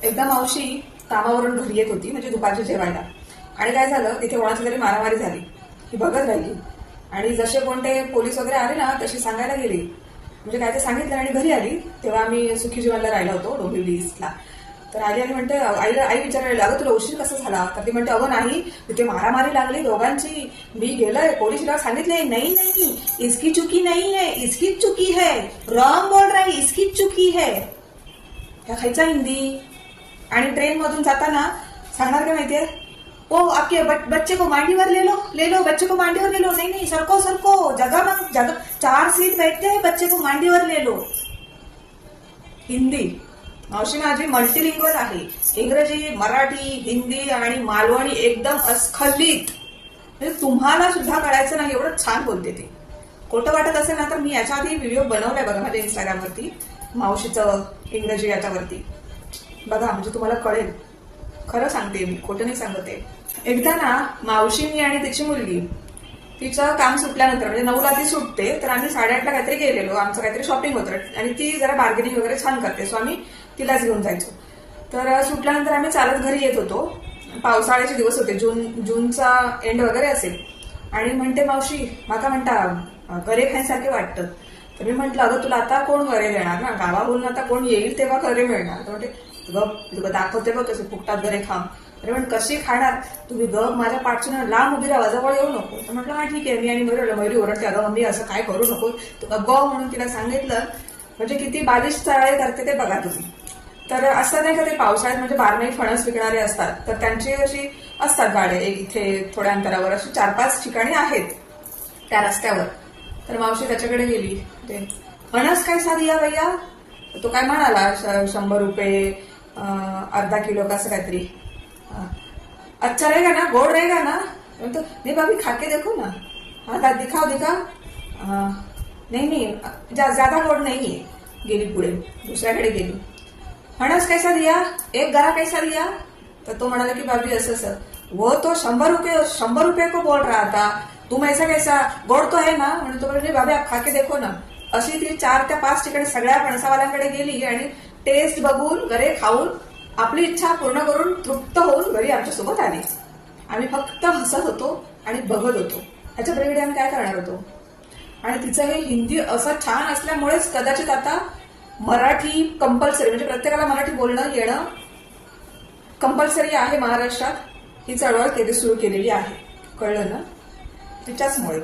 एकदा मावशी कामावरून घरी येत होती, म्हणजे दुपारच्या जेवायला. आणि काय झालं, तिथे कोणाची तरी मारामारी झाली. ही बघत राहिली आणि जसे कोणते पोलीस वगैरे आले ना, तशी सांगायला गेली. म्हणजे काय ते सांगितलं आणि घरी आली. तेव्हा आम्ही सुखी जीवनला राहिला होतो डोंबिवली ईस्टला. तर आली आणि म्हणते, आई विचारायला, अगं तुला उशीर कसा झाला? तर ती म्हणते, अगं नाही, तिथे मारामारी लागली दोघांची. मी गेलोय, पोलीसला सांगितलंय, नाही नाही इसकी चुकी नहीं है, इसकी चुकी है, रॉंग बोल रहा है, इसकी चुकी है. ह्या खायचा हिंदी. आणि ट्रेन मधून जाताना सांगणार काय माहितीये, ओ आपके बच्चे को मांडीवर ले लो बच्चे को मांडीवर ले लो. नहीं सरको जगह 4 सीट बैठते हैं, बच्चे को मांडीवर ले लो. हिंदी. मावशी माझी मल्टीलिंग्वल आहे. इंग्रजी, मराठी, हिंदी आणि मालवणी एकदम अस्खलित. म्हणजे तुम्हाला सुद्धा कळायचं नाही एवढं छान बोलते ती. खोटं वाटत असेल ना तर मी याच्या आधी व्हिडिओ बनवलाय बघा माझ्या इंस्टाग्रामवरती, मावशीचं इंग्रजी याच्यावरती बघा, म्हणजे तुम्हाला कळेल. खरं सांगते मी, खोटं नाही सांगते. एकदा ना मावशीनी आणि तिची मुलगी, तिचं काम सुटल्यानंतर म्हणजे 9ला ती सुटते, तर आम्ही 8:30ला काहीतरी गेलेलो. आमचं काहीतरी शॉपिंग होतं आणि ती जरा बार्गेनिंग वगैरे छान करते, सो आम्ही तिलाच घेऊन जायचो. तर सुटल्यानंतर आम्ही चालत घरी येत होतो. पावसाळ्याचे दिवस होते, जूनचा एंड वगैरे असेल. आणि म्हणते मावशी, माका म्हणता गरे खाण्यासारखे वाटतं. तर मी म्हंटल, अगं तुला आता कोण गरे देणार ना, गावाहून आता कोण येईल तेव्हा गरे मिळणार. तर म्हणते, तुला दाखवते बघ कसे फुकटात गरे खाम. अरे पण कशी खाणार तुम्ही? गप माझ्या पाठची ना लांब उभी राहा, जवळ येऊ नको. तर म्हटलं हा ठीक आहे. मी आणि मयुरी ओरडते, अगं मम्मी असं काय करू नको, तुला गप म्हणून तिला सांगितलं. म्हणजे किती बालिश चाळे करते ते बघा तुम्ही. तर असं नाही का, ते पावसाळ्यात म्हणजे बारमाही फणस विकणारे असतात, तर त्यांची अशी असतात गाड्या, इथे थोड्या अंतरावर अशी 4-5 ठिकाणी आहेत त्या रस्त्यावर. तर मावशी त्याच्याकडे गेली, ते फणस कैसा दिया भैया? तो काय म्हणाला, 100 रुपये, अर्धा किलो का असं काहीतरी. अच्छा रहेगा ना, गोड रहेगा ना? तो नहीं भाभी खाके देखो ना. हाँ दिखाओ. नहीं ज्यादा गोड नहीं है. गेली पुढे, दुसऱ्याकडे गेली. फणस कैसा दिया? एक गरा कैसा दिया? तर तो म्हणाला की भाभी असं वो तो 100 रुपये को बोल रहा था, तुम ऐसा कैसा, गोड तो है ना? म्हणून तो म्हणजे भाभी आप खाके देखो ना. अशी ती 4 ते 5 ठिकाणी सगळ्या फणसावाल्यांकडे गेली आणि टेस्ट बघून, गरे खाऊन, आपली इच्छा पूर्ण करून तृप्त होऊन घरी आमच्यासोबत आली. आम्ही फक्त हसत होतो आणि बघत होतो. ह्याच्या पलीकडे आम्ही काय करणार होतो. आणि तिचं हे हिंदी असं छान असल्यामुळेच कदाचित आता मराठी कंपल्सरी, म्हणजे प्रत्येकाला मराठी बोलणं येणं कंपल्सरी आहे महाराष्ट्रात. ही चळवळ सुरू केलेली आहे, कळलं ना, तिच्याचमुळे.